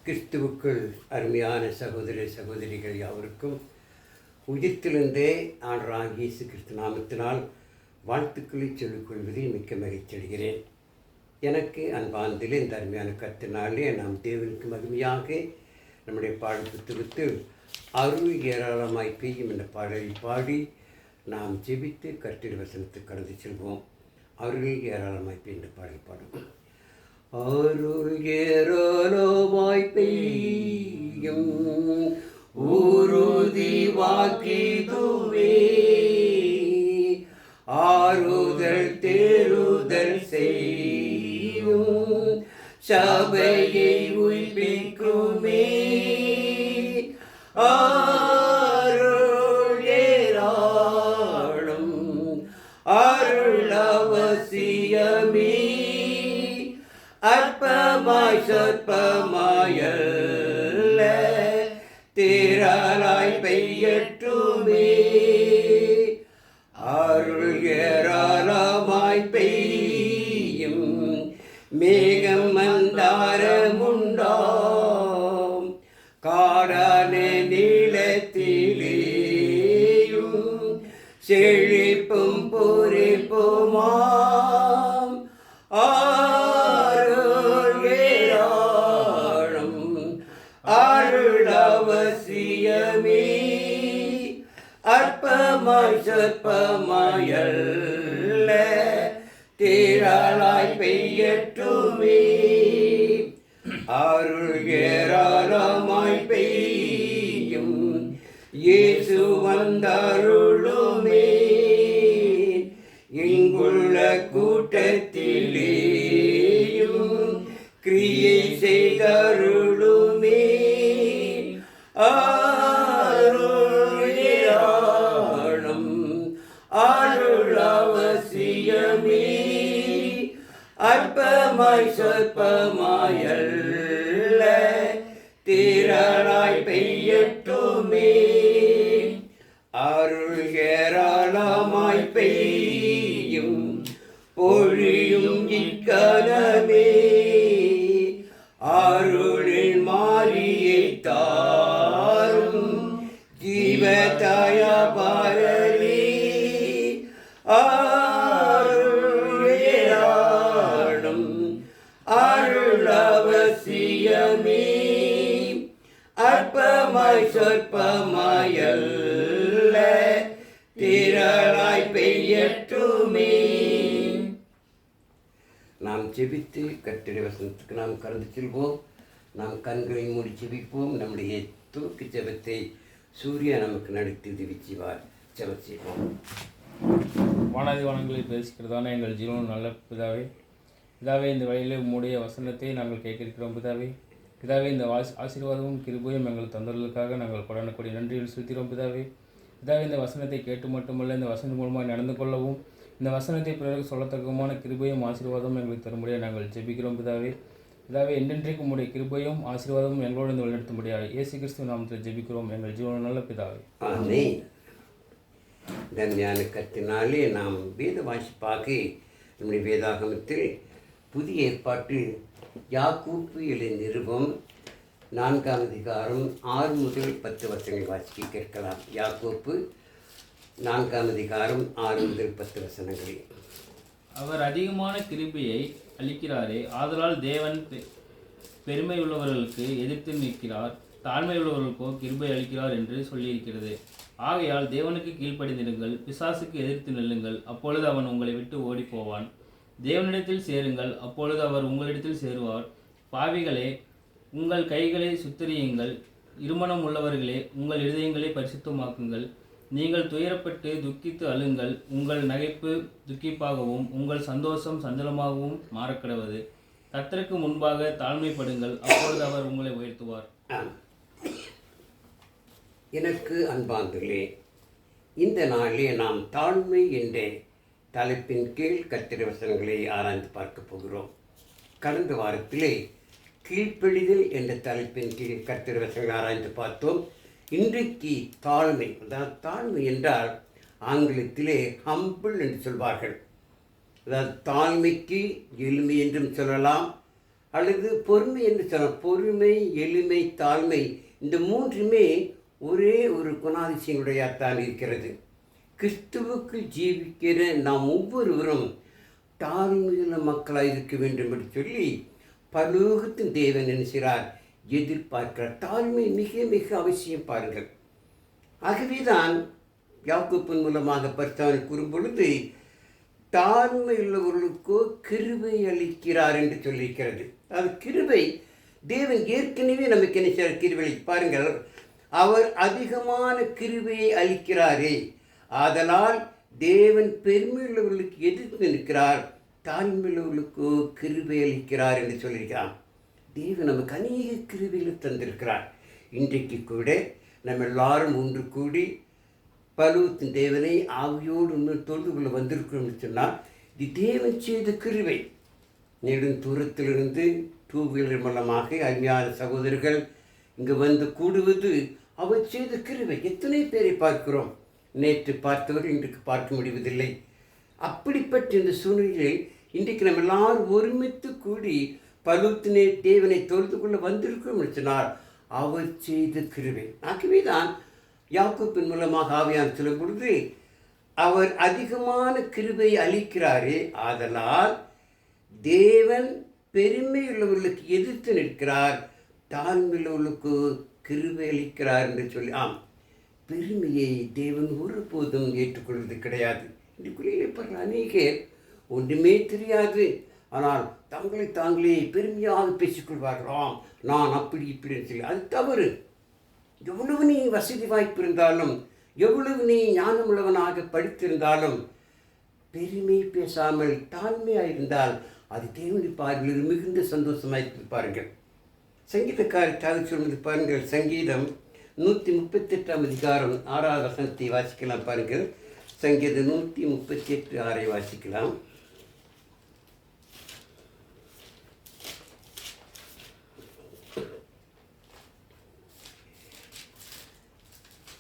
கிறிஸ்துவுக்குள் அருமையான சகோதர சகோதரிகள் யாவருக்கும் உயிர்த்தெழுந்தே ஆண்டவராகிய இயேசு கிறிஸ்து நாமத்தினால் வாழ்த்துக்களை சொல்லிக்கொள்வதில் மிக்க மகிழ்ச்சி அடைகிறேன். எனக்கு அன்பார்ந்ததிலே இந்த அருமையான கர்த்தனாலே நாம் தேவனுக்கு மகிமையாக நம்முடைய பாடல் புத்தகத்தில் அருள் ஏராளமாய் பெய்யும் என்ற பாடலை பாடி நாம் ஜெபித்து கர்த்தர் வசனத்துக்கு கடந்து செல்வோம். அருள் ஏராளமாய் பெய்யும் என்ற பாடல் பாடுவோம். அருள் ஏராளமாய் பெய்யும் உறுதி வாக்கிதுவே, ஆறுதல் தேறுதல் செய்யும் சபையை உயிர்ப்பிக்குமே. அருள் ஏராளம் அருள் அவசியமே, அற்பமாய் சொற்பமாயல்ல திரளாய் பெய்யட்டுமே. அருள் ஏராளமாய் பெய்யும் மேகம் மந்தாரமுண்டாம், காடான நிலத்திலேயும் செழிப்பும் பூரிப்புமாம். அருள் அவசியமே, அற்பமாய் சொற்பமாயல்ல திரளாய் பெய்யட்டுமே. அருள் ஏராளமாய் பெய்யும் இயேசு வந்தருளுமே, இங்குள்ள கூட்டத்திலேயும் கிரியை செய்தருளுமே. அருள் ஏராளம் அருள் அவசியமே, அற்பமாய் சொற்பமாயல்ல திரளாய் பெய்யட்டுமே. அருள் ஏராளமாய் பெய்யும் பொழியும் இக்கணமே, அருளின் மாரியை தாரும் ஜீவதயாபாரலி. அருள் ஏராளம் அருள் அவசியமே, அற்பமாய் சொற்பமாயல்ல திரளாய் பெய்யட்டுமே. நாம் ஜெபித்து கர்த்தருடைய வசனத்துக்கு நாம் கடந்து செல்வோம். நாம் கண்களை மூடி ஜெபிப்போம். நம்முடைய தூக்கு ஜெபத்தை சூர்யா நமக்கு நடத்தி திவிச்சுவார். ஜெபம் செய்வோம். வானாதி வானங்களில் பேசுகிறதான எங்கள் ஜீவனும் நல்ல பிதாவே, பிதாவே இந்த வழியில் உம்முடைய வசனத்தை நாங்கள் கேட்டிருக்கிறோம். பிதாவே, பிதாவே இந்த ஆசீர்வாதமும் கிருபையும் எங்கள் தந்தர்களுக்காக நாங்கள் கொடானக்கூடிய நன்றியில் செலுத்துகிறோம். பிதாவே, பிதாவே இந்த வசனத்தை கேட்டு மட்டுமல்ல, இந்த வசனம் மூலமாக நடந்து கொள்ளவும், இந்த வசனத்தை பிறகு சொல்லத்தக்கமான கிருபையும் ஆசீர்வாதமும் எங்களுக்கு தரும்படியாக நாங்கள் ஜெபிக்கிறோம். பிதாவே, பிதாவே என்றென்றைக்கு உம்முடைய கிருபையும் ஆசீர்வாதமும் எங்களோடு இந்த வழிநடத்தும்படியாக இயேசு கிறிஸ்துவின் நாமத்தில் ஜெபிக்கிறோம் எங்கள் ஜீவன நல்ல பிதாவே. ஆமென். இந்த ஞான கத்தினாலே நாம் வேத வாசிப்பாக நம்முடைய வேதாகமத்தில் புதிய ஏற்பாட்டு யாக்கோப்பு எழுதிய நிருபம் 4ஆம் அதிகாரம் 6 முதல் 10 வசனங்கள் வாசிக்க கேட்கலாம். யாக்கோப்பு 4ஆம் அதிகாரம் 6 முதல் 10 வசனங்களில், அவர் அதிகமான கிருபையை அளிக்கிறாரே, ஆதலால் தேவன் பெருமை உள்ளவர்களுக்கு எதிர்த்து நிற்கிறார், தாழ்மை உள்ளவர்களுக்கோ கிருபை அளிக்கிறார் என்று சொல்லியிருக்கிறது. ஆகையால் தேவனுக்கு கீழ்ப்படிந்திருங்கள், பிசாசுக்கு எதிர்த்து நில்லுங்கள், அப்பொழுது அவன் உங்களை விட்டு ஓடி போவான். தேவனிடத்தில் சேருங்கள், அப்பொழுது அவர் உங்களிடத்தில் சேருவார். பாவிகளே, உங்கள் கைகளை சுத்தரியுங்கள், இருமனம் உள்ளவர்களே, உங்கள் இருதயங்களை பரிசுத்தமாக்குங்கள். நீங்கள் துயரப்பட்டு துக்கித்து அழுங்கள், உங்கள் நகைப்பு துக்கிப்பாகவும் உங்கள் சந்தோஷம் சஞ்சலமாகவும் மாறக்கடவது. கர்த்தருக்கு முன்பாக தாழ்மைப்படுங்கள், அப்பொழுது அவர் உங்களை உயர்த்துவார். எனக்கு அன்பார்களே, இந்த நாளிலே நாம் தாழ்மை என்ற தலைப்பின் கீழ் கர்த்தருடைய வசனங்களை ஆராய்ந்து பார்க்க போகிறோம். கடந்த வாரத்திலே கீழ்ப்படிதல் என்ற தலைப்பின் கீழ் கர்த்தருடைய வசனங்களை ஆராய்ந்து பார்த்தோம். இன்றைக்கு தாழ்மை, அதாவது தாழ்மை என்றால் ஆங்கிலத்திலே ஹம்பிள் என்று சொல்வார்கள். அதாவது தாழ்மைக்கு எளிமை என்றும் சொல்லலாம், அல்லது பொறுமை என்று சொன்னால் பொறுமை, எளிமை, தாழ்மை, இந்த மூன்றுமே ஒரே ஒரு குணாதிசயங்களுடையத்தான் இருக்கிறது. கிறிஸ்துவுக்கு ஜீவிக்கிற நாம் ஒவ்வொருவரும் தாழ்மையுள்ள மக்களாக இருக்க வேண்டும் என்று சொல்லி பரலோகத்தின் தேவன் நினைக்கிறார், எதிர்பார்க்கிறார். தாழ்மை மிக மிக அவசியம் பாருங்கள். ஆகவேதான் யாக்கோபின் மூலமாக பரிசுத்தவான் கூறும் பொழுது தாழ்மையுள்ளவர்களுக்கோ கிருபை அளிக்கிறார் என்று சொல்லியிருக்கிறது. அது கிருபை தேவன் ஏற்கனவே நமக்கு என்ன செய்கிறார்? கிருபை பாருங்கள், அவர் அதிகமான கிருபையை அளிக்கிறாரே, ஆதலால் தேவன் பெருமையுள்ளவர்களுக்கு எதிர்த்து நிற்கிறார், தாழ்மையுள்ளவர்களுக்கோ கிருபை அளிக்கிறார் என்று சொல்லியிருக்கிறான். தேவன் நமக்கு அநேக கிருபையில் தந்திருக்கிறார். இன்றைக்கு கூட நம்ம எல்லாரும் ஒன்று கூடி பரலோகத்தின் தேவனை ஆவியோடு தொழுது கொள்ள வந்திருக்கிறோம் சொன்னால் இது தேவன் செய்த கிருபை. நெடும் தூரத்திலிருந்து டூவீலர் மூலமாக அருமையான சகோதரர்கள் இங்கே வந்து கூடுவது அவர் செய்த கிருபை. எத்தனை பேரை பார்க்கிறோம்? நேற்று பார்த்தவர்கள் இன்றைக்கு பார்க்க முடிவதில்லை. அப்படிப்பட்ட இந்த சூழ்நிலையில் இன்றைக்கு நம்ம எல்லாரும் ஒருமித்து கூடி பரலோகத்தினே தேவனை தொழுது கொள்ள வந்திருக்கிறோம் சொன்னார், அவர் செய்த கிருபை. ஆகவே தான் யாக்கோபின் மூலமாக ஆவியான் சொல்லும் பொழுது அவர் அதிகமான கிருபை அளிக்கிறாரே, ஆதலால் தேவன் பெருமையுள்ளவர்களுக்கு எதிர்த்து நிற்கிறார், தாழ்மையுள்ளவர்களுக்கு கிருபை அளிக்கிறார் என்று சொல்லி. பெருமையை தேவன் ஒருபோதும் ஏற்றுக்கொள்வது கிடையாது. இன்றைக்குள்ளே பாருங்க, அநேகர் ஒன்றுமே தெரியாது, ஆனால் தங்களை தாங்களே பெருமையாக பேசிக்கொள்வார்களாம், நான் அப்படி இப்படின்னு சொல்லி. அது தவறு. எவ்வளவு நீ வசதி வாய்ப்பு இருந்தாலும், எவ்வளவு நீ ஞானமுள்ளவனாக படித்திருந்தாலும், பெருமை பேசாமல் தாழ்மையாக இருந்தால் அது தேவனுடைய பார்வையில் மிகுந்த சந்தோஷமாக பாருங்கள். சங்கீதக்காரர் சொல்வது பாருங்கள், சங்கீதம் 138 அதிகாரம் 6வது வசனத்தை வாசிக்கலாம் பாருங்கள். சங்கீதம் 138 6 வாசிக்கலாம்.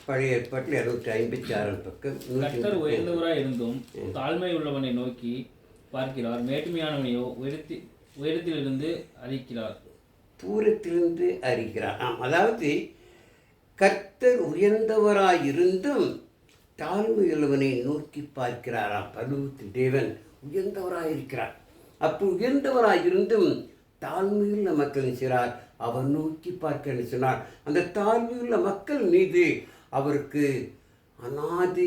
பழைய ஏற்பாட்டில் 256 பக்கம். கர்த்தர் உயர்ந்தவராய் இருந்தும் தாழ்மை உள்ளவனை நோக்கி பார்க்கிறார், மேட்டுமையானவனையோ உயரத்திலிருந்து அறிக்கிறார். தூரத்திலிருந்து அறிகிறார். அதாவது கர்த்தர் உயர்ந்தவராயிருந்தும் தாழ்மையுள்ளவனை நோக்கி பார்க்கிறாராம். பரலோகத்தின் தேவன் உயர்ந்தவராயிருக்கிறார். அப்போ உயர்ந்தவராயிருந்தும் தாழ்மையுள்ள மக்கள் செய்கிறார், அவர் நோக்கி பார்க்க சொன்னார். அந்த தாழ்மையுள்ள மக்கள் மீது அவருக்கு அலாதி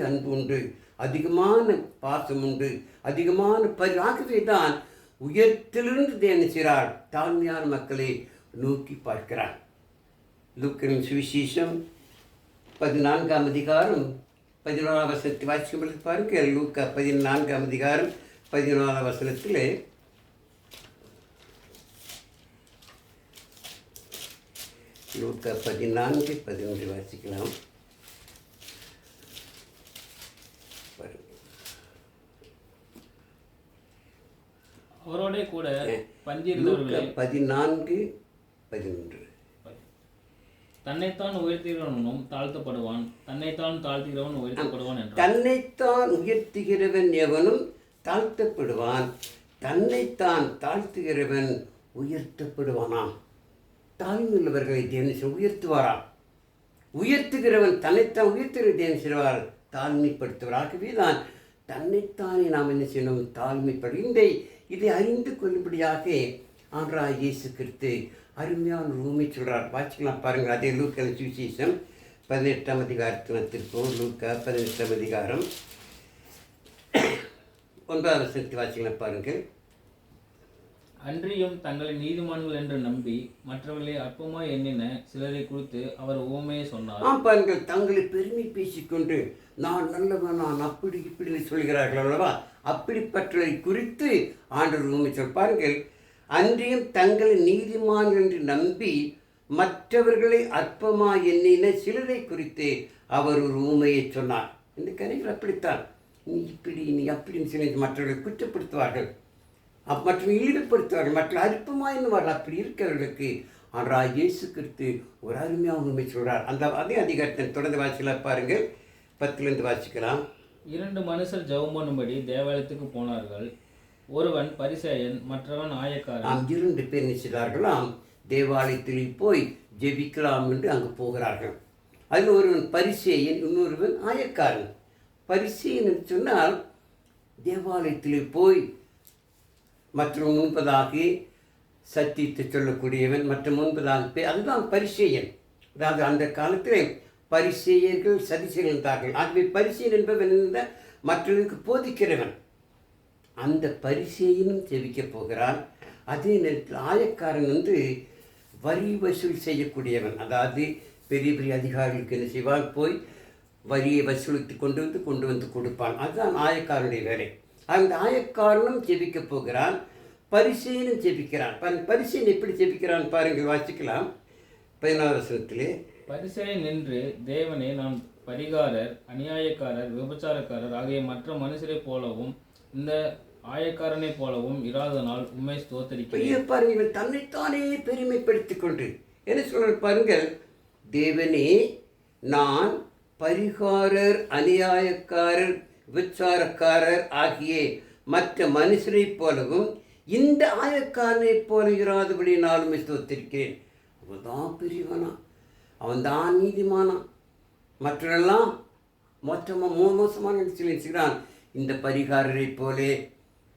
அன்பு உண்டு, அதிகமான பாசம் உண்டு, அதிகமான ஆகவே தான் உயர்த்திலிருந்து தேவன் செய்கிறார், தாழ்மையான மக்களை நோக்கி பார்க்கிறார். லூக்காவின் சுவிசேஷம் 14ஆம் அதிகாரம் 11ஆம் வசனத்தை வாசிக்கும்போது பாருங்கள். லூக்கா 14ஆம் அதிகாரம் 11ஆம் வசனத்தில் லூக்கா 14:11 வாசிக்கலாம். அவரோட கூட பந்தியிருந்தவர்களே 14:11 தன்னைத்தான் உயர்த்துகிறவனும் தாழ்த்தப்படுவான், தன்னைத்தான் தாழ்த்துகிறவன் உயர்த்தப்படுவான் என்றார். தன்னைத்தான் உயர்த்துகிறவன் எவனும் தாழ்த்தப்படுவான், தன்னைத்தான் தாழ்த்துகிறவன் உயர்த்தப்படுவானாம். தாழ்மையுள்ளவர்களை தேவன் உயர்த்துவாராம். உயர்த்துகிறவன் தன்னைத்தான் உயர்த்துகிற தேவன் செய்வார், தாழ்மைப்படுத்துவாராகவே தான் தன்னைத்தானே நாம் என்ன செய்யணும்? தாழ்மைப்படு. இதை அறிந்து கொள்ளும்படியாக ஆண்டவராகிய இயேசு கிறிஸ்து அருமையான ரூமை சொல்கிறார். வாசிக்கலாம் பாருங்கள். அதே லூக்காவின் சுவிசேஷம் 18ஆம் அதிகாரத்தில் திருப்போம். லூக்கா 18ஆம் அதிகாரம் 9வது வசனத்தை வாசிக்கலாம் பாருங்கள். அன்றியும் தங்களை நீதிமான்கள் என்று நம்பி மற்றவர்களை அற்பமாய் எண்ணின சிலரை குறித்து அவர் உவமையை சொன்னார். பாருங்கள், தங்களை பெருமை பேசிக்கொண்டு நான் நல்லவன், நான் அப்படி இப்படி சொல்கிறார்கள் அல்லவா, அப்படிப்பட்டவரை குறித்து ஆண்டவர் உவமை சொல் பாருங்கள். அன்றியும் தங்களை நீதிமான்கள் என்று நம்பி மற்றவர்களை அற்பமாய் எண்ணின சிலரை குறித்து அவர் ஒரு உவமையை சொன்னார். இந்த கதைகள் அப்படித்தான். நீ இப்படி நீ அப்படின்னு சொல்லி மற்றவர்களை குற்றப்படுத்துவார்கள், மற்றவர்கள் ஈடுபடுத்துவார்கள், மற்ற அற்பமாக என்னவார்கள். அப்படி இருக்கிறவர்களுக்கு ஆண்டவராகிய இயேசு கிறிஸ்து ஒரு அருமையாக உண்மை சொல்கிறார். அதே அதிகாரத்தின் தொடர்ந்து வாசிக்கலாம் பாருங்கள். 10லிருந்து வாசிக்கலாம். 2 மனுஷர் ஜெபம் பண்ணும்படி தேவாலயத்துக்கு போனார்கள். ஒருவன் பரிசேயன், மற்றவன் ஆயக்காரன். நாம் 2 பேர் நினைச்சார்களாம் தேவாலயத்தில் போய் ஜெபிக்கலாம் என்று அங்கு போகிறார்கள். அதில் ஒருவன் பரிசேயன், இன்னொருவன் ஆயக்காரன். பரிசேயன் என்று சொன்னால் தேவாலயத்தில் போய் மற்றும் முன்பதாக சத்தியத்தை சொல்லக்கூடியவன், மற்றும் முன்பதாக அதுதான் பரிசேயன். அதாவது அந்த காலத்தில் பரிசேயர்கள் சதிசெயல் இருந்தார்கள். ஆகவே பரிசேயன் என்பவன் மற்றவர்களுக்கு போதிக்கிறவன். அந்த பரிசேயனும் ஜெபிக்க போகிறான். அதே நேரத்தில் ஆயக்காரன் வரி வசூல் செய்யக்கூடியவன். அதாவது பெரிய பெரிய அதிகாரிகளுக்கு என்ன செய்வான், போய் வரியை வசூலித்து கொண்டு வந்து கொடுப்பான். அதுதான் ஆயக்காரனுடைய வேலை. அந்த ஆயக்காரனும் ஜெபிக்க போகிறான், பரிசேயனும் ஜெபிக்கிறான். பரிசேயன் எப்படி ஜெபிக்கிறான் பாருங்கள், வாசிக்கலாம் 14வது வசனத்திலே. பரிசேயன் நின்று, தேவனே, நான் பரிகாரர், அநியாயக்காரர், விபச்சாரக்காரர் ஆகிய மற்ற மனுஷரைப் போலவும் இந்த ஆயக்காரனைப் போலவும் இராதனால் உம்மை ஸ்தோத்தரிக்கிறேன். பாருங்கள், இவன் தன்னைத்தானே பெருமைப்படுத்திக் கொண்டு என்ன சொல்ற பாருங்கள், தேவனே, நான் பரிகாரர், அநியாயக்காரர், விபச்சாரக்காரர் ஆகிய மற்ற மனுஷரைப் போலவும் இந்த ஆயக்காரனைப் போல இராதபடி நாளும் ஸ்தோத்திருக்கிறேன். அவன் தான் பெரியவனா, அவன் தான் நீதிமானா, மற்றெல்லாம் மோசமான நினைச்சுக்கிறான். இந்த பரிகாரரை போலே,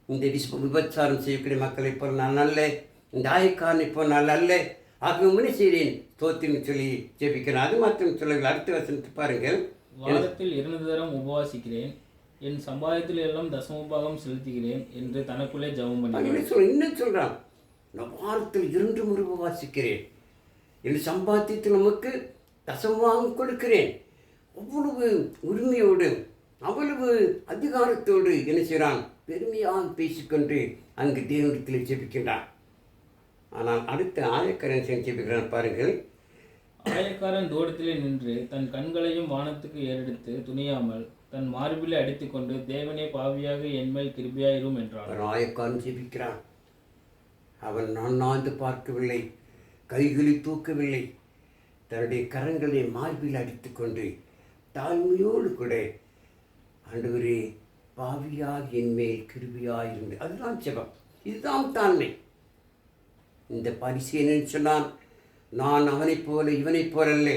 இந்த விபச்சாரம் செய்யக்கூடிய மக்களைப் போல நான் அல்ல, இந்த ஆயக்காரனை போல் நான் அல்ல, ஆகவே முன்னே செய்கிறேன் ஸ்தோத்திரம்னு சொல்லி ஜெபிக்கிறேன். அது மாத்திரம் சொல்லுங்கள். அடுத்த வசனத்தை பாருங்கள். வாரத்தில் 2 தரம் உபவாசிக்கிறேன், என் சம்பாதியத்தில் எல்லாம் தசமபாகம் செலுத்துகிறேன் என்று தனக்குள்ளே ஜெபம் பண்ணுகிறேன். இன்னும் சொல்கிறான், நான் வாரத்தில் 2 முறை உபவாசிக்கிறேன், என் சம்பாத்தியத்தில் நமக்கு தசமபாகம் கொடுக்கிறேன். அவ்வளவு உரிமையோடு அவ்வளவு அதிகாரத்தோடு என்ன செய்கிறான், பெருமையாக பேசிக்கொண்டு அங்கு தேவனிடத்தில் ஜெபிக்கின்றான். ஆனால் அடுத்த ஆயக்காரன் ஜெபிக்கிறான் பாருங்கள். ஆயக்காரன் தூரத்திலே நின்று தன் கண்களையும் வானத்துக்கு ஏறெடுத்து துணியாமல் தன் மார்பிலே அடித்துக்கொண்டு, தேவனே, பாவியாக என்மேல் கிருபையாயிரும் என்றான். ஆயக்காரன் ஜெபிக்கிறான். அவன் நான்கு பார்க்கவில்லை, கைகளை தூக்கவில்லை, தன்னுடைய கரங்களை மார்பில் அடித்துக்கொண்டு தாழ்மையோடு கூட, ஆண்டவரே, பாவியாக என்மேல் கிருபையாயிருந்து, அதுதான் ஜெபம், இதுதான் தாழ்மை. இந்த பரிசேயன் சொன்னான், நான் அவனைப் போல இவனைப் போலல்ல,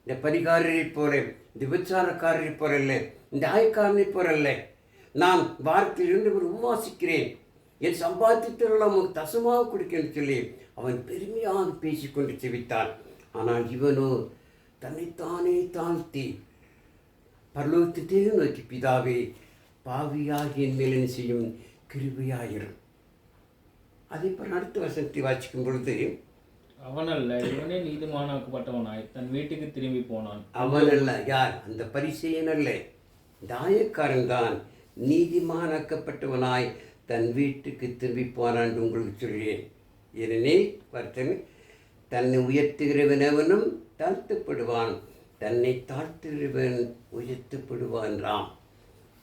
இந்த பரிகாரரைப் போல, இந்த விபச்சாரக்காரரைப் போலல்ல, இந்த ஆயக்காரனைப் போலல்ல, நான் வாரத்தில் 2 முறை உபவாசிக்கிறேன், என் சம்பாதித்தவர்கள் அவனுக்கு தசமாக கொடுக்கன்னு சொல்லி அவன் பெருமையாக பேசிக்கொண்டு செவித்தான். ஆனால் இவனோ தன்னைத்தானே தாழ்த்தி பரலோகத்தையே நோக்கி, பிதாவே, பாவியாக என் மேல் செய்யும் கிருபையாயிரும். அதே போல் அடுத்த வசனத்தை வாசிக்கும் பொழுது, அவனல்ல, இவனே நீதிமானாக்கப்பட்டவனாய் தன் வீட்டுக்கு திரும்பி போனான். அவனல்ல, யார்? அந்த பரிசேயன் அல்ல, இந்த ஆயக்காரன் தான் நீதிமானாக்கப்பட்டவனாய் தன் வீட்டுக்கு திரும்பி போனான் உங்களுக்கு சொல்கிறேன். ஏனெனில் பார்த்தன், தன்னை உயர்த்துகிறவனவனும் தாழ்த்தப்படுவான், தன்னை தாழ்த்துகிறவன் உயர்த்தப்படுவான்.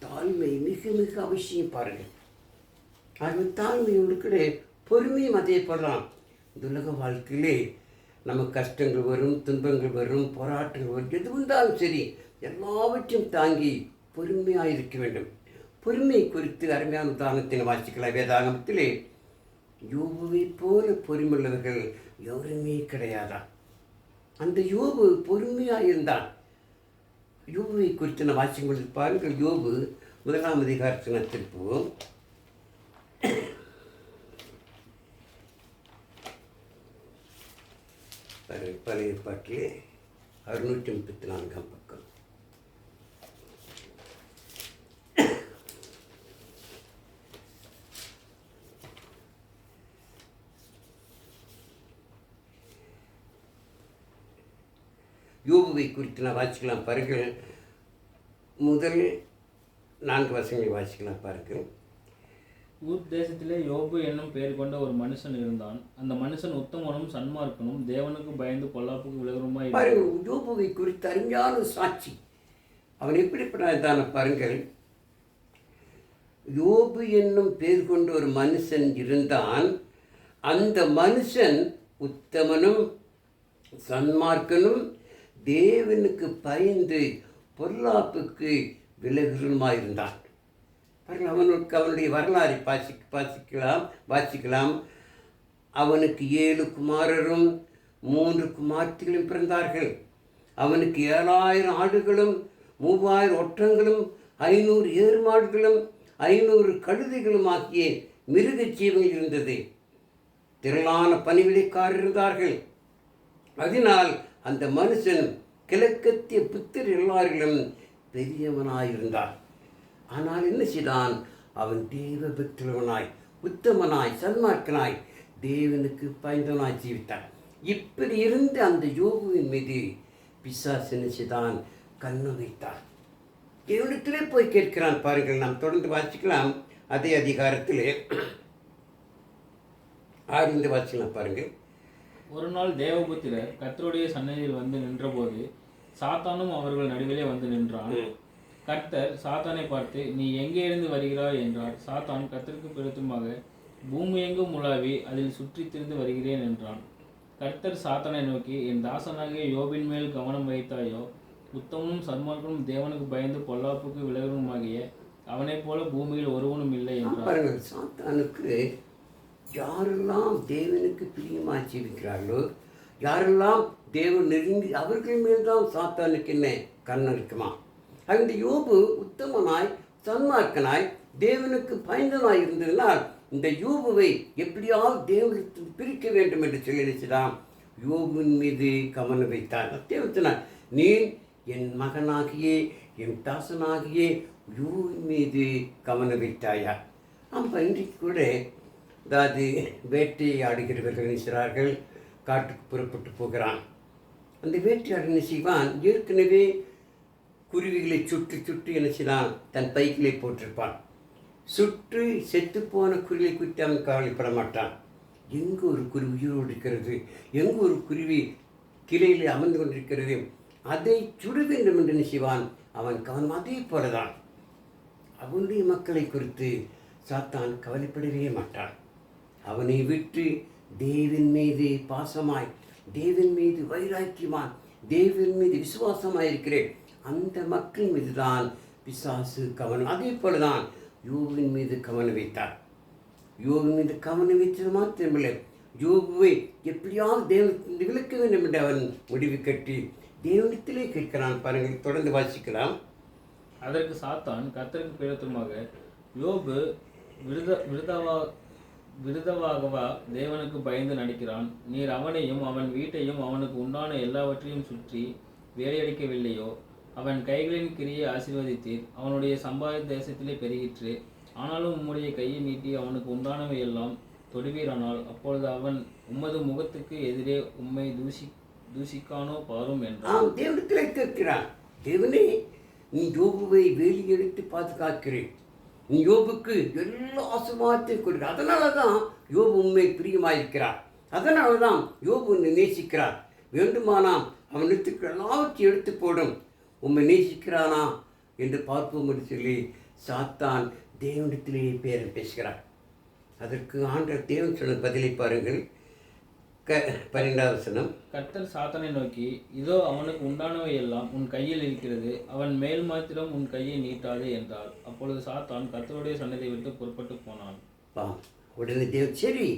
தாழ்மை மிக மிக அவசியம் பாருங்கள். ஆகவே தாழ்மையோடு கூட பொறுமையும் அதே போடலாம். இந்த உலக வாழ்க்கையிலே நமக்கு கஷ்டங்கள் வரும், துன்பங்கள் வரும், போராட்டங்கள் வரும், எது வந்தாலும் சரி எல்லாவற்றையும் தாங்கி பொறுமையாக இருக்க வேண்டும். பொறுமை குறித்து அருமையான உதாரணத்தை வாசிக்கலாம். வேதாகமத்திலே யோபுவை போல பொறுமையுள்ளவர்கள் எவருமே கிடையாதான். அந்த யோபு பொறுமையாக இருந்தான். யோபுவை குறித்து நான் வாசிக்கும் பாருங்கள். யோபு 1ஆம் அதிகாரத்தில் திருப்புவோம். பழைய பாட்டிலே 634ஆம் பக்கம். யோபுவை குறித்து நான் வாசிக்கலாம் பாருங்கள். முதல் 4 வசனங்களை வாசிக்கலாம் பாருங்கள். ஊர் தேசத்திலே யோபு என்னும் பெயர் கொண்ட ஒரு மனுஷன் இருந்தான். அந்த மனுஷன் உத்தமனும் சன்மார்க்கனும் தேவனுக்கு பயந்து பொல்லாப்புக்கு விலகுமாய். பாருங்கள், யோபுவை குறித்து அருமையான சாட்சி. அவன் எப்படிப்பட்டான பாருங்கள். யோபு என்னும் பெயர் கொண்ட ஒரு மனுஷன் இருந்தான். அந்த மனுஷன் உத்தமனும் சன்மார்க்கனும் தேவனுக்கு பயந்து பொல்லாப்புக்கு விலகுமாயிருந்தான். பாருங்கள், அவனுடைய வரலாறை வாசிக்கலாம். அவனுக்கு 7 குமாரரும் 3 குமார்த்திகளும் பிறந்தார்கள். அவனுக்கு 7000 ஆடுகளும் 3000 ஒற்றங்களும் 500 ஏறு மாடுகளும் 500 கழுதைகளும் ஆகிய மிருக ஜீவன் இருந்தது. திரளான பணிவிடைக்காரர் இருந்தார்கள். அதனால் அந்த மனுஷன் கிழக்கத்திய புத்தர் எல்லாரிலும் பெரியவனாயிருந்தார். ஆனால் என்ன செய்தான்? அவன் தேவ பக்தவனாய், உத்தமனாய், சன்மார்க்கனாய், தேவனுக்கு பயந்தவனாய் ஜீவித்தான். இப்படி இருந்த அந்த யோபுவின் மீது பிசாசு என்ன செய்தான்? கண்ணு வைத்தான். தேவனிடத்திலே போய் கேட்கிறான். பாருங்கள், நாம் தொடர்ந்து வாசிக்கலாம். அதே அதிகாரத்திலே 6 வாசிக்கலாம். பாருங்கள். ஒரு நாள் தேவபுத்திரர் கர்த்தருடைய சன்னதியில் வந்து நின்றபோது சாத்தானும் அவர்கள் நடுவிலே வந்து நின்றான். கர்த்தர் சாத்தானை பார்த்து, நீ எங்கே இருந்து வருகிறாய் என்றார். சாத்தான் கர்த்தருக்கு பிடித்துமாக, பூமி எங்கும் உலாவி அதில் சுற்றி திரிந்து வருகிறேன் என்றான். கர்த்தர் சாத்தானை நோக்கி, என் தாசனாகிய யோபின் மேல் கவனம் வைத்தாயோ? உத்தமனும் சன்மார்க்கனும் தேவனுக்கு பயந்து பொல்லாப்புக்கு விலகனுமாகிய அவனைப் போல பூமியில் ஒருவனும் இல்லை என்றார். பாருங்கள், சாத்தானுக்கு யாரெல்லாம் தேவனுக்கு பிரியமாக ஜீவிக்கிறார்களோ, யாரெல்லாம் தேவன் நெருங்கி அவர்கள் மேல்தான் சாத்தானுக்கு என்ன கண்ணம் இருக்குமா? அந்த யோபு உத்தமனாய், சன்மார்க்கனாய், தேவனுக்கு பயந்தனாய் இருந்ததினால் இந்த யோபுவை எப்படியாவது தேவனுக்கு பிரிக்க வேண்டும் என்று சொல்லி நினைச்சுதான் யோபுவின் மீது கவனம் வைத்தான். தேவத்தினார், நீ என் மகனாகிய என் தாசனாகிய யோபுவின் மீது கவனம் வைத்தாயா? ஆமாம், இன்றைக்கு கூட அதாவது வேட்டையாடுகிறவர்கள் நினைக்கிறார்கள், காட்டுக்கு புறப்பட்டு போகிறான். அந்த வேட்டையாடு என்ன செய்வான்? ஏற்கனவே குருவிகளை சுற்றி என்ன செய்தான்? தன் பைக்கிலே போட்டிருப்பான். சுற்றி செத்துப்போன குருவியை குறித்து அவன் கவலைப்பட மாட்டான். எங்கு ஒரு குருவி உயிரோடு இருக்கிறது, எங்கு ஒரு குருவி கிளையில் அமர்ந்து கொண்டிருக்கிறது, அதை சுட வேண்டும் என்று நினைவான் அவன் கவனம். அதே போலதான் அவனுடைய மக்களை குறித்து சாத்தான் கவலைப்படவே மாட்டான். அவனை விட்டு தேவன் மீது பாசமாய், தேவன் மீது வைராக்கியமான், தேவன் மீது விசுவாசமாய் இருக்கிறேன் அந்த மக்கள் மீது தான் பிசாசு கவனம். அதே போலதான் யோபுவின் மீது கவனம் வைத்தார். யோபு மீது கவனம் வைத்தது மாத்திரமில்லை, யோபுவை எப்படியாவது தேவன் விளக்க வேண்டும் என்று அவன் முடிவு கட்டி தேவனிடத்திலே கேட்கிறான். பாருங்கள், தொடர்ந்து வாசிக்கலாம். அதற்கு சாத்தான் கர்த்தருக்கு பிடித்தமாக, யோபு விருதவாகவா தேவனுக்கு பயந்து நடிக்கிறான்? நீர் அவனையும் அவன் வீட்டையும் அவனுக்கு உண்டான எல்லாவற்றையும் சுற்றி வேலையடிக்கவில்லையோ? அவன் கைகளின் கிரியை ஆசீர்வதித்தீர், அவனுடைய சம்பாதி தேசத்திலே பெருகிற்று. ஆனாலும் உம்முடைய கையை நீட்டி அவனுக்கு உண்டானவை எல்லாம் தொடுவீரானால் அப்பொழுது அவன் உமது முகத்துக்கு எதிரே உம்மை தூசிக்கானோ பாரும் என்றான். தேவனிடத்திலே கேட்கிறான், தேவனே, நீ யோபுவை வேலி எடுத்து பாதுகாக்கிறேன், நீ யோபுக்கு எல்லா ஆசீர்வாதத்தையும் கொடுக்க. அதனால தான் யோபு உண்மை பிரியமாயிருக்கிறார். அதனால தான் யோபு உன்னை நேசிக்கிறார். வேண்டுமானாம் அவனுக்கு எல்லாவற்றையும் எடுத்து போடும், உண்மை நேசிக்கிறானா என்று பார்ப்போம் என்று சொல்லி சாத்தான் தேவனிடத்திலேயே பேரன் பேசுகிறார். அதற்கு ஆண்டவர் தேவன் சொன்ன பதிலை பாருங்கள். 12வது வசனம். கர்த்தர் சாத்தானை நோக்கி, இதோ அவனுக்கு உண்டானவை எல்லாம் உன் கையில் இருக்கிறது, அவன் மேல் மாத்திரம் உன் கையை நீட்டாதே என்றார். அப்பொழுது சாத்தான் கர்த்தருடைய சன்னதியை விட்டு புறப்பட்டு போனான். உடனே தேவன், சரி,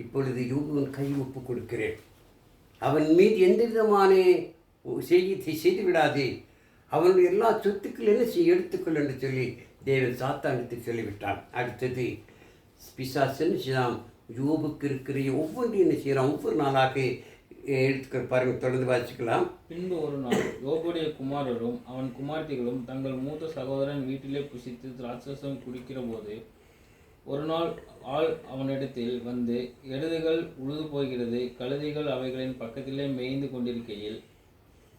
இப்பொழுது யோபுவின் கை ஒப்பு கொடுக்கிறேன், அவன் மீது எந்த விதமான செய்து விடாதே, அவனுடைய எல்லா சொத்துக்கள் என்ன செய்ய எடுத்துக்கொள் என்று சொல்லி தேவன் சாத்தானுக்கு சொல்லிவிட்டான். அடுத்தது பிசாசு செய்தான்? யோபுக்கு இருக்கிற ஒவ்வொன்றையும் என்ன செய்கிறான்? ஒவ்வொரு நாளாக எடுத்துக்கிற பாருங்கள், தொடர்ந்து வாசிக்கலாம். பின்பு ஒரு நாள் யோபுடைய குமாரரும் அவன் குமார்த்திகளும் தங்கள் மூத்த சகோதரன் வீட்டிலே புசித்து திராட்சரசம் குடிக்கிற போது ஒரு நாள் ஆள் அவனிடத்தில் வந்து, எருதுகள் உழுது போகிறது, கழுதைகள் அவைகளின் பக்கத்திலே மேய்ந்து கொண்டிருக்கையில்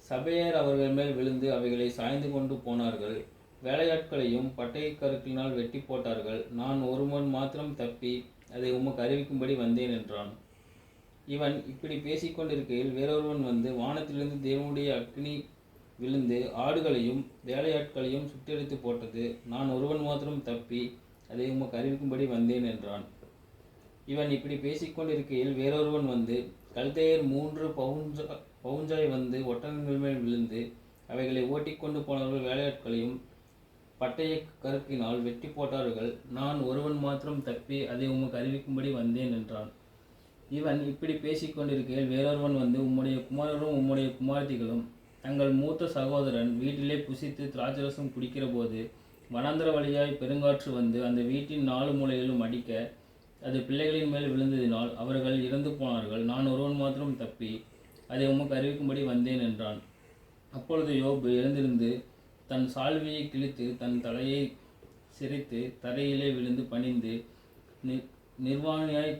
சபையர் அவர்கள் மேல் விழுந்து அவைகளை சாய்ந்து கொண்டு போனார்கள். வேலையாட்களையும் பட்டை கருக்கினால் வெட்டி போட்டார்கள். நான் ஒருவன் மாத்திரம் தப்பி அதை உமக்கு அறிவிக்கும்படி வந்தேன் என்றான். இவன் இப்படி பேசிக்கொண்டிருக்கையில் வேறொருவன் வந்து, வானத்திலிருந்து தேவனுடைய அக்னி விழுந்து ஆடுகளையும் வேலையாட்களையும் சுட்டெரித்து போட்டது. நான் ஒருவன் மாத்திரம் தப்பி அதை உமக்கு அறிவிக்கும்படி வந்தேன் என்றான். இவன் இப்படி பேசிக்கொண்டிருக்கையில் வேறொருவன் வந்து, கல்தேயர் 3 பவுஞ்சாய் வந்து ஒட்டகங்கள் மேல் விழுந்து அவைகளை ஓட்டிக்கொண்டு போனவர்கள் வேலையாட்களையும் பட்டய கருக்கினால் வெட்டி போட்டார்கள். நான் ஒருவன் மாத்திரம் தப்பி அதை உமக்கு அறிவிக்கும்படி வந்தேன் என்றான். இவன் இப்படி பேசிக்கொண்டிருக்கையில் வேறொருவன் வந்து, உம்முடைய குமாரரும் உம்முடைய குமாரத்திகளும் தங்கள் மூத்த சகோதரன் வீட்டிலே புசித்து திராட்சரசம் குடிக்கிற போது வனாந்தர வழியாய் பெருங்காற்று வந்து அந்த வீட்டின் 4 மூலையிலும் அடிக்க அது பிள்ளைகளின் மேல் விழுந்ததினால் அவர்கள் இறந்து போனார்கள். நான் ஒருவன் மாத்திரம் தப்பி அதை உமக்கு அறிவிக்கும்படி வந்தேன் என்றான். அப்பொழுது யோபு எழுந்திருந்து தன் சால்வையை கிழித்து தன் தலையை சிரைத்து தரையிலே விழுந்து பணிந்து, நிர்வாணியாய்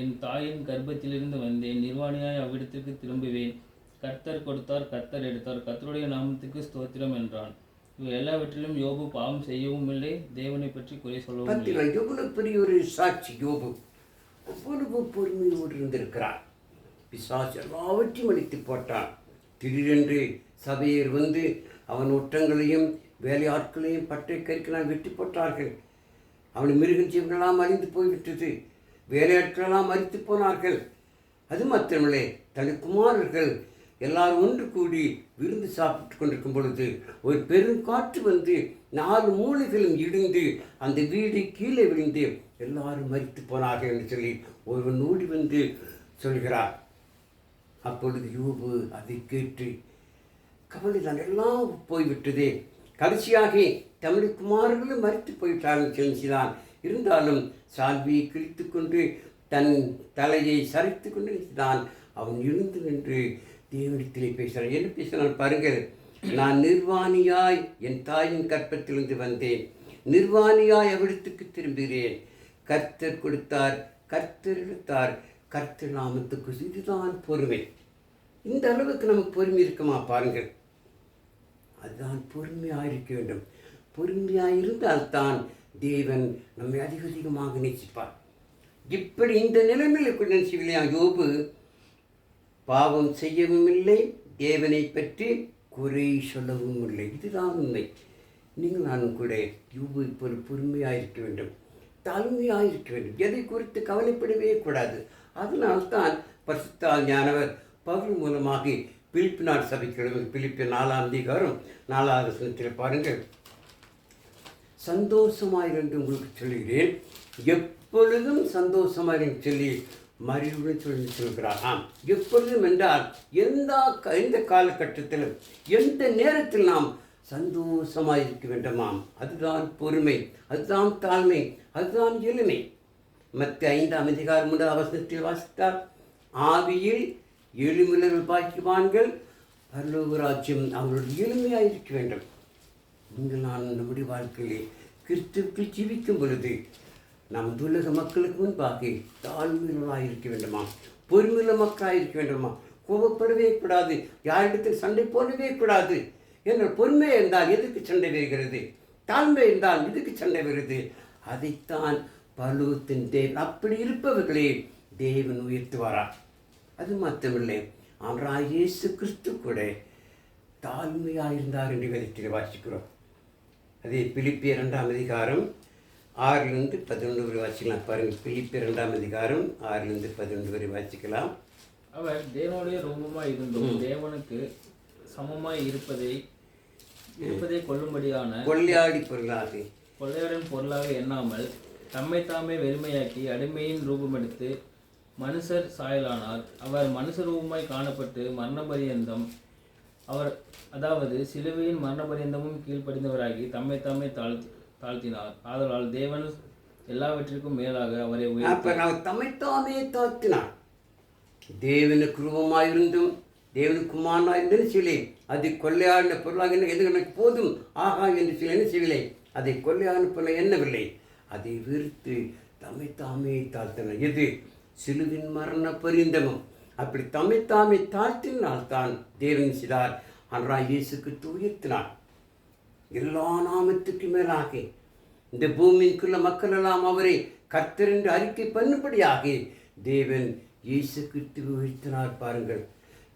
என் தாயின் கர்ப்பத்திலிருந்து வந்தேன், நிர்வாணியாய் அவ்விடத்திற்கு திரும்புவேன். கர்த்தர் கொடுத்தார், கர்த்தர் எடுத்தார், கர்த்தருடைய நாமத்துக்கு ஸ்தோத்திரம் என்றான். இவை எல்லாவற்றிலும் யோபு பாவம் செய்யவும் இல்லை, தேவனை பற்றி குறை சொல்லவும் இல்லை. எவ்வளவு பெரிய ஒரு சாட்சி யோபு! அவ்வளவு பொறுமையோடு இருந்திருக்கிறார். பிசாசு எல்லாவற்றையும் அழித்து போட்டான். திடீரென்று சபையர் வந்து அவன் ஒற்றங்களையும் வேலையாட்களையும் பட்டை கறிக்கெல்லாம் வெட்டி போட்டார்கள். அவன் மிருக ஜீவனெல்லாம் அழிந்து போய்விட்டது. வேலையாட்களெல்லாம் மறித்து போனார்கள். அது மாத்திரமில்லை, தன் குமாரர்கள் எல்லாரும் ஒன்று கூடி விருந்து சாப்பிட்டு கொண்டிருக்கும் பொழுது ஒரு பெருங்காற்று வந்து 4 மூலைகளும் இடிந்து அந்த வீடு கீழே விழுந்து எல்லாரும் மறித்து போனார்கள் என்று சொல்லி ஒருவன் ஓடி வந்து சொல்கிறார். அப்பொழுது யோபு அதை கேட்டு கவலை தான், எல்லாம் போய்விட்டதே, கடைசியாக தமிழ் குமாரர்களும் மறித்து போயிட்டார்கள் செல்சிதான். இருந்தாலும் சால்வியை கிழித்து கொண்டு தன் தலையை சரித்து கொண்டு தான் அவன் எழுந்து நின்று தேவனிடத்திலே பேசுகிறான். என்ன பேசுகிறான் பாருங்கள். நான் நிர்வாணியாய் என் தாயின் கற்பத்திலிருந்து வந்தேன், நிர்வாணியாய் அவ்விடத்துக்கு திரும்புகிறேன். கர்த்தர் கொடுத்தார், கர்த்தர் எடுத்தார், கர்த்தர் நாமத்துக்கு. இதுதான் பொறுமை. இந்த அளவுக்கு நமக்கு பொறுமை இருக்குமா பாருங்கள். அதுதான் பொறுமையாக இருக்க வேண்டும். பொறுமையாக இருந்தால்தான் தேவன் நம்மை அதிகமாக நேசிப்பார். இப்படி இந்த நிலைமையில் கொண்டு நினைச்சுக்கலையா யோபு பாவம் செய்யவும் இல்லை, தேவனை பற்றி குறை சொல்லவும் இல்லை. இதுதான் உண்மை. நீங்கள் நானும் கூட யோபு இப்போ பொறுமையாக இருக்க வேண்டும், தாழ்மையாக இருக்க வேண்டும். எதை குறித்து கவலைப்படவே கூடாது. அதனால்தான் பரிசுத்த ஞானவர் பவுல் மூலமாக பிலிப்பினார் சபைக்கு பிலிப்பியர் 4ஆம் அதிகாரம் 4வது வசனத்தில் பாருங்கள். சந்தோஷமாயிருந்து உங்களுக்கு சொல்கிறேன், எப்பொழுதும் சந்தோஷமாக சொல்லி மறுபடியும் சொல்லி சொல்கிறார். ஆம், எப்பொழுதும் என்றால் எந்த காலகட்டத்திலும் எந்த நேரத்தில் நாம் சந்தோஷமாக இருக்க வேண்டுமாம். அதுதான் பொறுமை, அதுதான் தாழ்மை, அதுதான் எளிமை. மத்திய 5ஆம் அதிகாரம் 3வது வசனத்தில் வாசித்தார், ஆவியில் எளிமையுள்ளவர்கள் பாக்கியவான்கள், பரலோக ராஜ்யம் அவர்களுடைய எளிமையாக இருக்க வேண்டும். நீங்கள் நான் நம்முடைய வாழ்க்கையிலே கிறிஸ்துவுக்குள் ஜீவிக்கும் பொழுது நாம் உலக மக்களுக்கு முன்பாக தாழ்மையுள்ளவர்களாக இருக்க வேண்டுமா, பொறுமையுள்ள மக்களாக இருக்க வேண்டுமா, கோபப்படவே கூடாது, யாரிடத்தில் சண்டை போடவே கூடாது. என்ற பொறுமை என்றால் எதுக்கு சண்டை வருகிறது, தாழ்மை என்றால் எதுக்கு சண்டை வருகிறது? அதைத்தான் பரலோகத்தின் தேவன் அப்படி இருப்பவர்களே தேவன் உயர்த்துவாரா. அது மாத்திரமில்லை, ஆண்டவராகிய இயேசு கிறிஸ்து கூட தாழ்மையாக இருந்தார் என்று வேதத்தில் வாசிக்கிறோம். அதே பிலிப்பியர் 2ஆம் அதிகாரம் 6லிருந்து 11 வரை வாசிக்கலாம். பாருங்கள், பிலிப்பியர் 2ஆம் அதிகாரம் 6லிருந்து 11 வரை வாசிக்கலாம். அவர் தேவனுடைய ரூபமாய் இருந்தும் தேவனுக்கு சமமாய் இருப்பதை கொள்ளும்படியான கொள்ளையாடின் பொருளாக எண்ணாமல் தம்மை தாமே வெறுமையாக்கி அடிமையின் ரூபமெடுத்து மனுஷர் சாயலானார். அவர் மனுஷ ரூபமாய் காணப்பட்டு மரணபரியந்தம், அவர் அதாவது சிலுவையின் மரணபரியந்தமும் கீழ்ப்படிந்தவராகி தம்மை தாமே தாழ்த்தினார். ஆதலால் தேவன் எல்லாவற்றிற்கும் மேலாக அவரை தம்மைத்தாமே தாழ்த்தினார். தேவனுக்கு ரூபமாயிருந்தும் தேவனுக்கு குமாரனாயிருந்தும் சிலை அதை கொள்ளையாடின பொருளாக எது எனக்கு போதும் ஆகா என்று சில என்ன செய்யவில்லை, அதை கொள்ளையாடின பொருளை எண்ணவில்லை, அதை வெறுத்து தம்மைத்தாமே தாழ்த்தினார். எது? சிலுவின் மரண பரியந்தமும். அப்படி தம்மைத்தாமே தாழ்த்தினால்தான் தேவன் செய்தார், ஆண்டவராகிய இயேசுக்கு உயர்த்தினார். எல்லா நாமத்துக்கு மேலாக இந்த பூமிக்குள்ள மக்கள் எல்லாம் அவரை கர்த்தர் என்று அறிக்கை பண்ணும்படியாக தேவன் இயேசு கிறிஸ்துவை உயர்த்தினார். பாருங்கள்,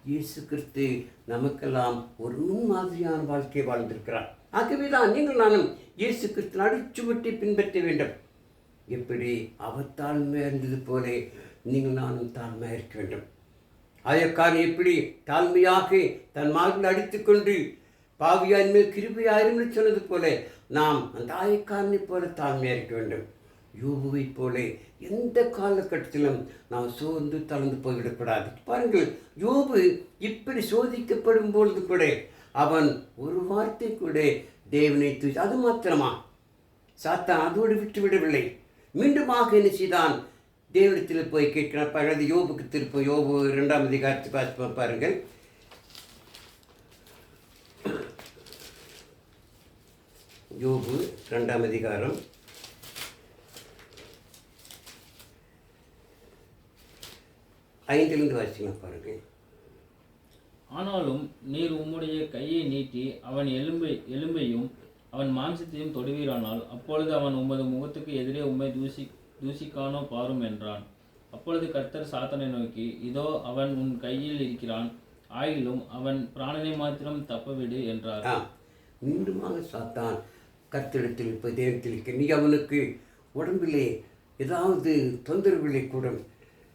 இயேசு கிறிஸ்து நமக்கெல்லாம் ஒரு முன்மாதிரியான வாழ்க்கையை வாழ்ந்திருக்கிறார். ஆகவேதான் நீங்கள் நானும் இயேசு கிறிஸ்து அடிச்சுவட்டை பின்பற்ற வேண்டும். எப்படி அவர் தாழ்மையாக இருந்தது போல நீங்கள் நானும் தாழ்மையாக இருக்க வேண்டும். ஆயக்காரன் எப்படி தாழ்மையாக தன் மார்பில் அடித்துக்கொண்டு பாவியார் மேல் கிருபையாயிரும் சொன்னது போல நாம் அந்த ஆயக்காரனை போல தாழ்மையாக இருக்க வேண்டும். யோபுவை போல எந்த காலகட்டத்திலும் நாம் சோர்ந்து தளர்ந்து போய்விடக்கூடாது. பாருங்கள், யோபு இப்படி சோதிக்கப்படும் பொழுது கூட அவன் ஒரு வார்த்தை கூட தேவனை அது மாத்திரமா சாத்தான் அதோடு விட்டு விடவில்லை. மீண்டுமாக என்ன செய்தான்? தேவனிடத்தில் போய் கேட்கிறான். பகல் யோபுக்கு திருப்ப யோபு 2ஆம் அதிகாரத்தை பார்த்து பாருங்கள். யோபு 2ஆம் அதிகாரம் 5 வாசிக்கலாம் பாருங்கள். ஆனாலும் நீர் உம்முடைய கையை நீட்டி அவன் எலும்பையும் அவன் மாம்சத்தையும் தொடுவீரானால் அப்பொழுது அவன் உமது முகத்துக்கு எதிரே உம்மை தூசிக்கானோ பாரும் என்றான். அப்பொழுது கர்த்தர் சாத்தானை நோக்கி, இதோ அவன் உன் கையில் இருக்கிறான், ஆயிலும் அவன் பிராணனை மாத்திரம் தப்பவிடு என்றார். மீண்டுமாக சாத்தான் கர்த்தரிடத்தில் இப்போ தேவத்தில் நீ அவனுக்கு உடம்பிலே ஏதாவது தொந்தரவுகளை கூடும்,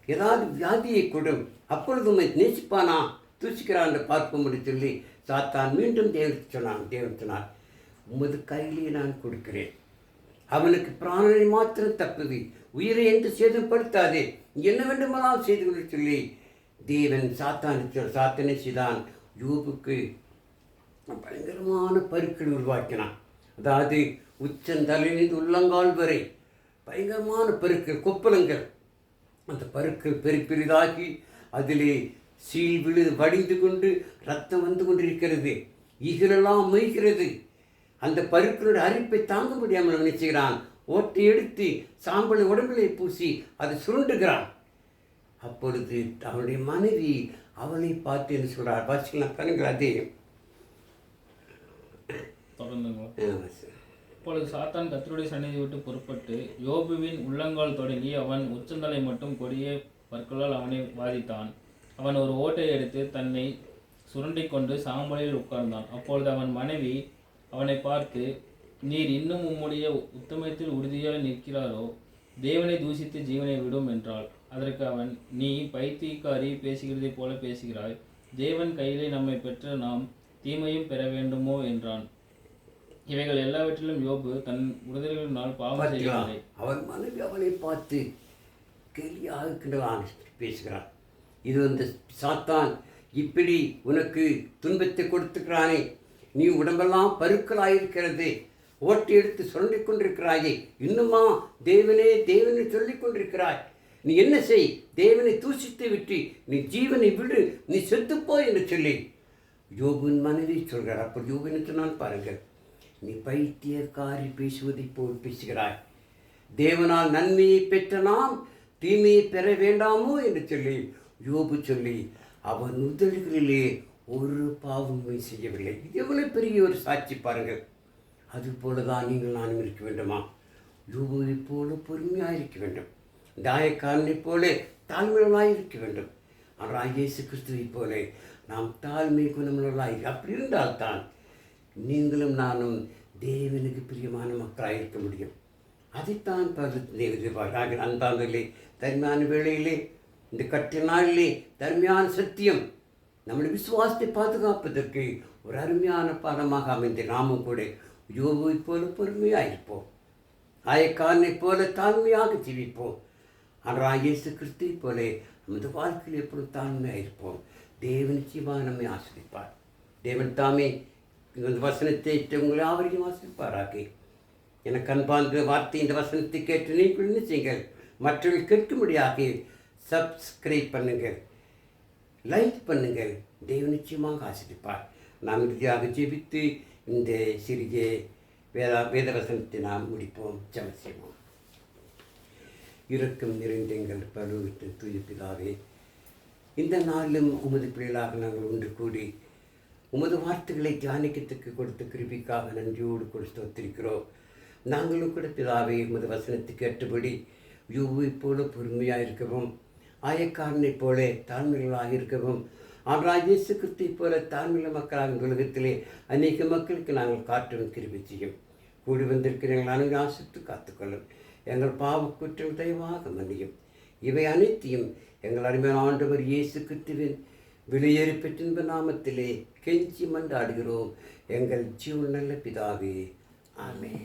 ஏதாவது வியாதியை கூடும், அப்பொழுது உண்மை நேசிப்பானா தூசிக்கிறான் என்று பார்க்கும்படி சொல்லி சாத்தான் மீண்டும் தேவன் சொன்னார், உமது கையிலே நான் கொடுக்கிறேன், அவனுக்கு பிராணனை மாத்திரம் தப்புது, உயிரை என்று சேதப்படுத்தாதே, என்ன வேண்டுமானால் செய்து கொண்டு சொல்லி தேவன் சாத்தானை செய்தான். யோபுக்கு பயங்கரமான பருக்கள் உருவாக்கினான். அதாவது உச்சந்தலையிலிருந்து உள்ளங்கால் வரை பயங்கரமான பருக்கள், கொப்பளங்கள். அந்த பருக்கள் பெரிதாகி அதிலே சீல் வடிந்து கொண்டு ரத்தம் வந்து கொண்டிருக்கிறது, ஈகளெல்லாம் மொய்கிறது. அந்த பருக்களுடைய அரிப்பை தாங்க முடியாமல் நினைச்சுகிறான். ஓட்டை எடுத்து சாம்பலை உடம்பிலே பூசி அதை சுருண்டுகிறான். அப்பொழுது அவனுடைய மனைவி அவனை பார்த்து என்ன சொல்கிறார்? வாசிக்கலாம் பாருங்கள். அதே அப்பொழுது சாத்தான் கர்த்தருடைய சந்நிதியை விட்டு புறப்பட்டு யோபுவின் உள்ளங்கால் தொடங்கி அவன் உச்சந்தலை மட்டும் கொடிய பற்களால் அவனை வாதித்தான். அவன் ஒரு ஓட்டை எடுத்து தன்னை சுரண்டிக் கொண்டு சாம்பலில் உட்கார்ந்தான். அப்பொழுது அவன் மனைவி அவனை பார்த்து, நீர் இன்னும் உம்முடைய உத்தமத்தில் உறுதியாக நிற்கிறாரோ, தேவனை தூசித்து ஜீவனை விடும் என்றாள். அதற்கு அவன், நீ பைத்தியக்காரி பேசுகிறதை போல பேசுகிறாய், தேவன் கையிலே நம்மை பெற்ற நாம் தீமையும் பெற வேண்டுமோ என்றான். இவைகள் எல்லாவற்றிலும் யோபு தன் உறுதிகளினால் பாவம் செய்யவில்லை. அவன் மனைவி அவனை பார்த்து கேலியாக பேசுகிறான். இது சாத்தான் இப்படி உனக்கு துன்பத்தை கொடுத்துக்கிறானே, நீ உடம்பெல்லாம் பருக்களாயிருக்கிறது, ஓட்டை எடுத்து சொல்லிக் கொண்டிருக்கிறாயே, இன்னுமா தேவனே தேவனை சொல்லிக் கொண்டிருக்கிறாய், நீ என்ன செய், தேவனை தூசித்து விட்டு நீ ஜீவனை விடு, நீ செத்துப்போ என்று சொல்லி யோபின் மனைவி சொல்கிறார். அப்போ யோபின் சொன்னால் பாருங்கள், நீ பைத்தியக்காரி பேசுவதை போல் பேசுகிறாய், தேவனால் நன்மையை பெற்ற நாம் தீமையை பெற வேண்டாமோ என்று சொல்லி யோபு சொல்லி அவன் உதடுகளிலே ஒரு பாவமும் செய்யவில்லை. இது எவ்வளவு பெரிய ஒரு சாட்சி பாருங்கள். அதுபோல தான் நீங்கள் நானும் இருக்க வேண்டுமா? யோபுவை போல பொறுமையாக இருக்க வேண்டும், தாயக்காரனை போல தாழ்மையுள்ளவர்களாக இருக்க வேண்டும். ஆனால் இயேசு கிறிஸ்துவை போல நாம் தாழ்மை குணமுள்ளவர்களாக அப்படி இருந்தால்தான் நீங்களும் நானும் தேவனுக்கு பிரியமான மக்களாக இருக்க முடியும். அதைத்தான் எதிர்பார்க்கிறார்கள். அன்பானவர்களே, தருமையான வேளையிலே, இந்த கட்ட நாளிலே தருமையான சத்தியம் நம்முடைய விசுவாசத்தை பாதுகாப்பதற்கு ஒரு அருமையான பாடமாக அமைந்த நாமும் கூட யோபுவை போல பொறுமையாக இருப்போம், ஆயக்காரனை போல தாழ்மையாக ஜீவிப்போம். ஆனால் இயேசு கிறிஸ்துவை போல நமது வாழ்க்கையில் எப்பொழுது தாழ்மையாக இருப்போம். தேவன் நிச்சயமாக நம்மை ஆசிரிப்பார். தேவன் தாமே இந்த வசனத்தை உங்களை யாவரையும் ஆசிரிப்பாராக்கி. எனக்கு அன்பான வார்த்தை இந்த வசனத்தை கேட்டு நீங்கள் என்ன செய்யுங்கள், மற்றவர்கள் கேட்கும்படியாக சப்ஸ்கிரைப் பண்ணுங்கள், லைக் பண்ணுங்கள். தேவன் நிச்சயமாக ஆசிரிப்பார். நாம் இறுதியாக ஜெபித்து இந்த சிறிய வேத வசனத்தை நாம் முடிப்போம். ஜெபம் செய்வோம். இரக்கம் நிறைந்த எங்கள் பரலோகத்தின் தூய பிதாவே, இந்த நாளிலும் உமது பிள்ளைகளாக நாங்கள் ஒன்று கூடி உமது வார்த்தைகளை தியானிக்கத்துக்கு கொடுத்த கிருபிக்காக நன்றியோடு கூட ஸ்தோத்திரிக்கிறோம். நாங்களும் கூட பிதாவே உமது வசனத்துக்கு ஏற்றபடி யோபுவை போல பொறுமையாக இருக்கவும், ஆயக்காரனைப் போல தாழ்மைகளாக இருக்கவும், ஆனால் இயேசு கிறிஸ்துவை போல தாழ்மையுள்ள மக்களாக உலகத்திலே அநேக மக்களுக்கு நாங்கள் காற்றவும் கிருபை செய்யும். கூடி வந்திருக்கிற எங்கள் அனைவரும் ஆசித்து காத்துக்கொள்ளும். எங்கள் பாவ குற்றங்கள் தயவாக மன்னியும். இவை அனைத்தையும் எங்கள் அருமையான ஆண்டவர் இயேசு கிறிஸ்துவின் விலையேறி பெற்றின்ப நாமத்திலே கெஞ்சி மன்றாடுகிறோம் எங்கள் ஜீவன் நல்ல பிதாவே. ஆமென்.